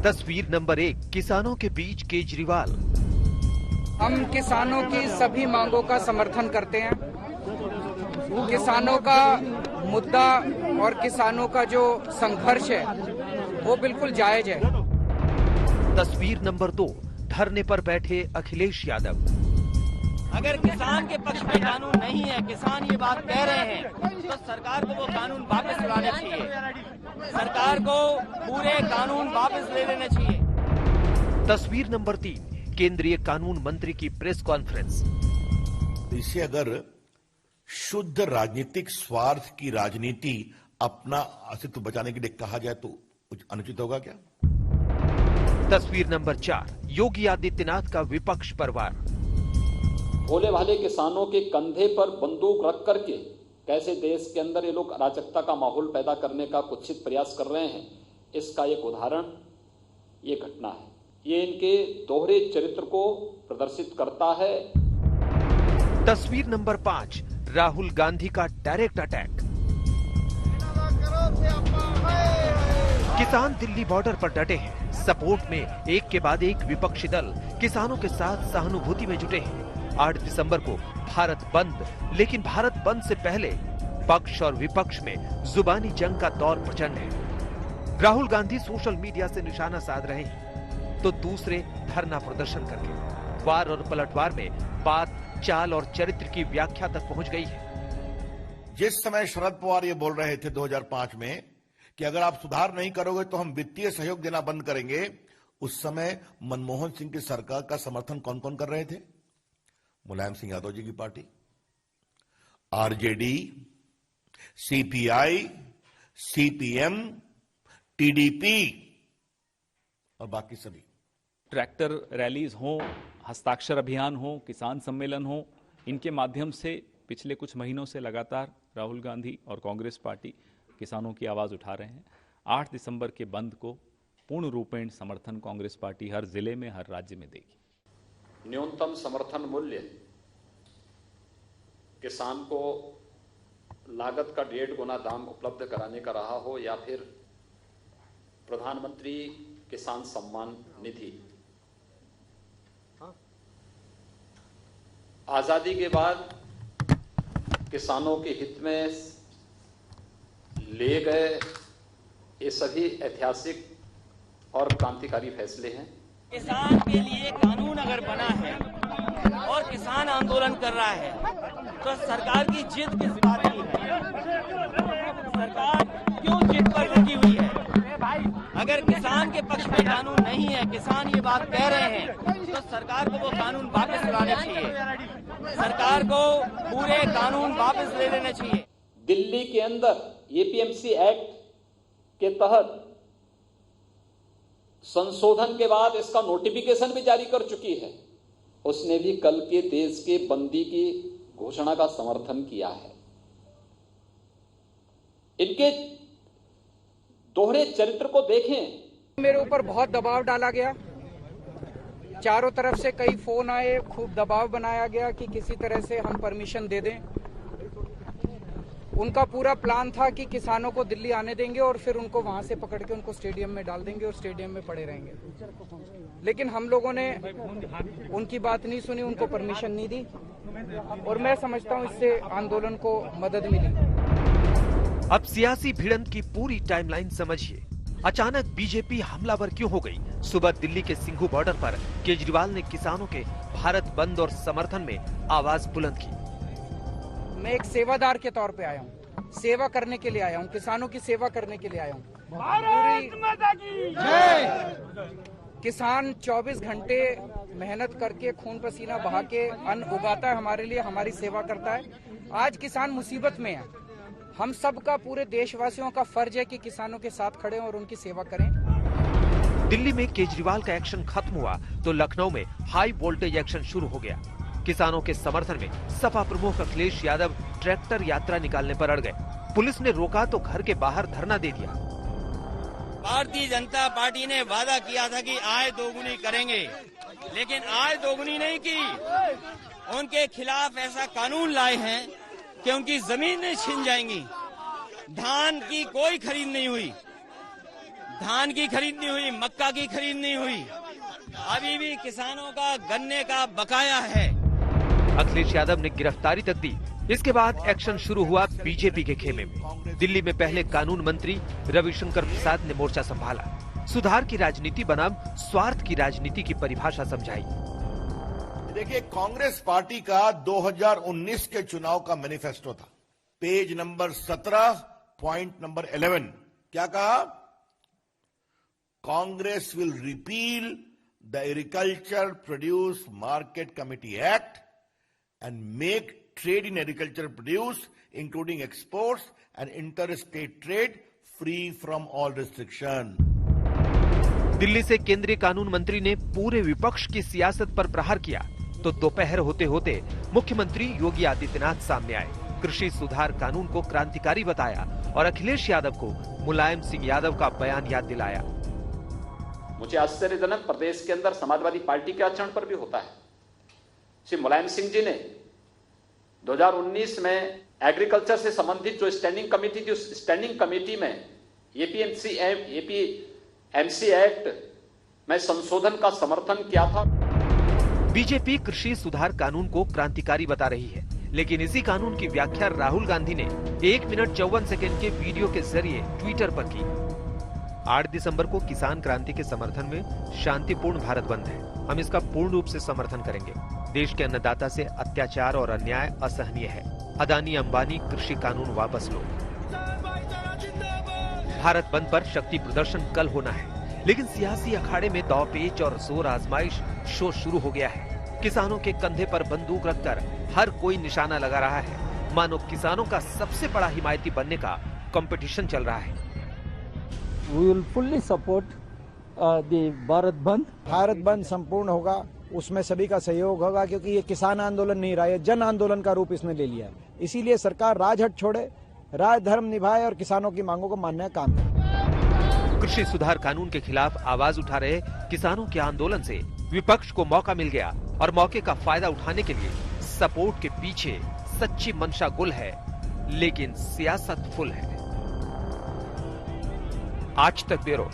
तस्वीर नंबर 1, किसानों के बीच केजरीवाल। हम किसानों की सभी मांगों का समर्थन करते हैं। किसानों का मुद्दा और किसानों का जो संघर्ष है वो बिल्कुल जायज है। तस्वीर नंबर 2, धरने पर बैठे अखिलेश यादव। अगर किसान के पक्ष में कानून नहीं है, किसान ये बात कह रहे हैं, तो सरकार को वो कानून वापस लाने चाहिए। सरकार को पूरे कानून वापस ले लेने चाहिए। तस्वीर नंबर 3, केंद्रीय कानून मंत्री की प्रेस कॉन्फ्रेंस। इसे अगर शुद्ध राजनीतिक स्वार्थ की राजनीति अपना अस्तित्व बचाने के लिए कहा जाए तो कुछ अनुचित होगा क्या? तस्वीर नंबर 4, योगी आदित्यनाथ का विपक्ष पर वार। भोले भाले किसानों के कंधे पर बंदूक रख करके कैसे देश के अंदर ये लोग अराजकता का माहौल पैदा करने का कुत्सित प्रयास कर रहे हैं, इसका एक उदाहरण ये घटना है। ये इनके दोहरे चरित्र को प्रदर्शित करता है। तस्वीर नंबर 5, राहुल गांधी का डायरेक्ट अटैक। किसान दिल्ली बॉर्डर पर डटे हैं। सपोर्ट में एक के बाद एक विपक्षी दल किसानों के साथ सहानुभूति में जुटे हैं। 8 दिसंबर को भारत बंद, लेकिन भारत बंद से पहले पक्ष और विपक्ष में जुबानी जंग का दौर प्रचंड है। राहुल गांधी सोशल मीडिया से निशाना साध रहे हैं, तो दूसरे धरना प्रदर्शन करके वार और पलटवार में बात, चाल और चरित्र की व्याख्या तक पहुंच गई है। जिस समय शरद पवार ये बोल रहे थे 2005 में कि अगर आप सुधार नहीं करोगे तो हम वित्तीय सहयोग देना बंद करेंगे, उस समय मनमोहन सिंह की सरकार का समर्थन कौन कौन कर रहे थे? मुलायम सिंह यादव जी की party, RJD, CPI, CPM, TDP और बाकी सभी। ट्रैक्टर रैलीज हो, हस्ताक्षर अभियान हो, किसान सम्मेलन हो, इनके माध्यम से पिछले कुछ महीनों से लगातार राहुल गांधी और कांग्रेस पार्टी किसानों की आवाज उठा रहे हैं। 8 दिसंबर के बंद को पूर्ण रूपेण समर्थन कांग्रेस पार्टी हर जिले में, हर राज्य में देगी। न्यूनतम समर्थन मूल्य किसान को लागत का 1.5 गुना दाम उपलब्ध कराने का रहा हो, या फिर प्रधानमंत्री किसान सम्मान निधि। आजादी के बाद किसानों के हित में ले गए ये सभी ऐतिहासिक और क्रांतिकारी फैसले हैं। किसान के लिए कानून अगर बना है और किसान आंदोलन कर रहा है, तो सरकार की जिद किस बात की है? सरकार क्यों जिद पर लगी हुई है? अगर किसान के पक्ष में कानून नहीं है, किसान ये बात कह रहे हैं, तो सरकार को वो कानून वापस लाने चाहिए। सरकार को पूरे कानून वापस ले लेने चाहिए। दिल्ली के अंदर एपीएमसी एक्ट के तहत संशोधन के बाद इसका नोटिफिकेशन भी जारी कर चुकी है। उसने भी कल के देश के बंदी की घोषणा का समर्थन किया है। इनके दोहरे चरित्र को देखें। मेरे ऊपर बहुत दबाव डाला गया, चारों तरफ से कई फोन आए, खूब दबाव बनाया गया कि किसी तरह से हम परमिशन दे दें। उनका पूरा प्लान था कि किसानों को दिल्ली आने देंगे और फिर उनको वहां से पकड़ के उनको स्टेडियम में डाल देंगे और स्टेडियम में पड़े रहेंगे। लेकिन हम लोगों ने उनकी बात नहीं सुनी, उनको परमिशन नहीं दी, और मैं समझता हूं इससे आंदोलन को मदद मिली। अब सियासी भिड़ंत की पूरी टाइमलाइन समझिए। अचानक बीजेपी हमलावर क्यों हो गई? सुबह दिल्ली के सिंघू बॉर्डर पर केजरीवाल ने किसानों के भारत बंद और समर्थन में आवाज बुलंद की। मैं एक सेवादार के तौर पे आया हूँ, सेवा करने के लिए आया हूँ, किसानों की सेवा करने के लिए आया हूँ। किसान 24 घंटे मेहनत करके खून पसीना बहा के अन्न उगाता है हमारे लिए, हमारी सेवा करता है। आज किसान मुसीबत में है। हम सबका, पूरे देशवासियों का फर्ज है कि किसानों के साथ खड़े और उनकी सेवा करें। दिल्ली में केजरीवाल का एक्शन खत्म हुआ तो लखनऊ में हाई वोल्टेज एक्शन शुरू हो गया। किसानों के समर्थन में सपा प्रमुख अखिलेश यादव ट्रैक्टर यात्रा निकालने पर अड़ गए। पुलिस ने रोका तो घर के बाहर धरना दे दिया। भारतीय जनता पार्टी ने वादा किया था कि आय दोगुनी करेंगे, लेकिन आय दोगुनी नहीं की। उनके खिलाफ ऐसा कानून लाए हैं कि उनकी जमीनें छिन जाएंगी। धान की कोई खरीद नहीं हुई, धान की खरीद नहीं हुई, मक्का की खरीद नहीं हुई, अभी भी किसानों का गन्ने का बकाया है। अखिलेश यादव ने गिरफ्तारी तक दी। इसके बाद एक्शन शुरू हुआ बीजेपी के खेमे में। दिल्ली में पहले कानून मंत्री रविशंकर प्रसाद ने मोर्चा संभाला। सुधार की राजनीति बनाम स्वार्थ की राजनीति की परिभाषा समझाई। देखिए, कांग्रेस पार्टी का 2019 के चुनाव का मैनिफेस्टो था। पेज नंबर 17, पॉइंट नंबर 11, क्या कहा? Congress will repeal the agriculture produce market committee act and make trade in agriculture produce, including exports and interstate trade, free from all restriction. Delhi से केंद्रीय कानून मंत्री ने पूरे विपक्ष की सियासत पर प्रहार किया तो दोपहर होते होते मुख्यमंत्री योगी आदित्यनाथ सामने आए। कृषि सुधार कानून को क्रांतिकारी बताया और अखिलेश यादव को मुलायम सिंह यादव का बयान याद दिलाया। मुझे आश्चर्यजनक प्रदेश के अंदर समाजवादी पार्टी के आचरण पर भी होता है। श्री मुलायम सिंह जी ने 2019 में एग्रीकल्चर से संबंधित जो स्टैंडिंग कमेटी थी, उस स्टैंडिंग कमेटी में एपीएमसी एक्ट में संशोधन का समर्थन किया था। बीजेपी कृषि सुधार कानून को क्रांतिकारी बता रही है, लेकिन इसी कानून की व्याख्या राहुल गांधी ने 1 मिनट 54 सेकेंड के वीडियो के जरिए ट्विटर पर की। 8 दिसंबर को किसान क्रांति के समर्थन में शांतिपूर्ण भारत बंद है। हम इसका पूर्ण रूप से समर्थन करेंगे। देश के अन्नदाता से अत्याचार और अन्याय असहनीय है। अदानी अंबानी कृषि कानून वापस लो। भारत बंद पर शक्ति प्रदर्शन कल होना है, लेकिन सियासी अखाड़े में दांवपेच और जोर आजमाइश शो शुरू हो गया है। किसानों के कंधे पर बंदूक रखकर हर कोई निशाना लगा रहा है, मानो किसानों का सबसे बड़ा हिमायती बनने का कंपटीशन चल रहा है। We will fully support the Bharat बंद। भारत बंद संपूर्ण होगा, उसमें सभी का सहयोग होगा, क्योंकि ये किसान आंदोलन नहीं रहा है, जन आंदोलन का रूप इसने ले लिया है। इसीलिए सरकार राजहट छोड़े, राजधर्म निभाए और किसानों की मांगों को मानने का काम करे। कृषि सुधार कानून के खिलाफ आवाज उठा रहे किसानों के आंदोलन से विपक्ष को मौका मिल गया और मौके का फायदा उठाने के लिए सपोर्ट के पीछे सच्ची मंशा गुल है, लेकिन सियासत फुल है। आज तक ब्यूरो।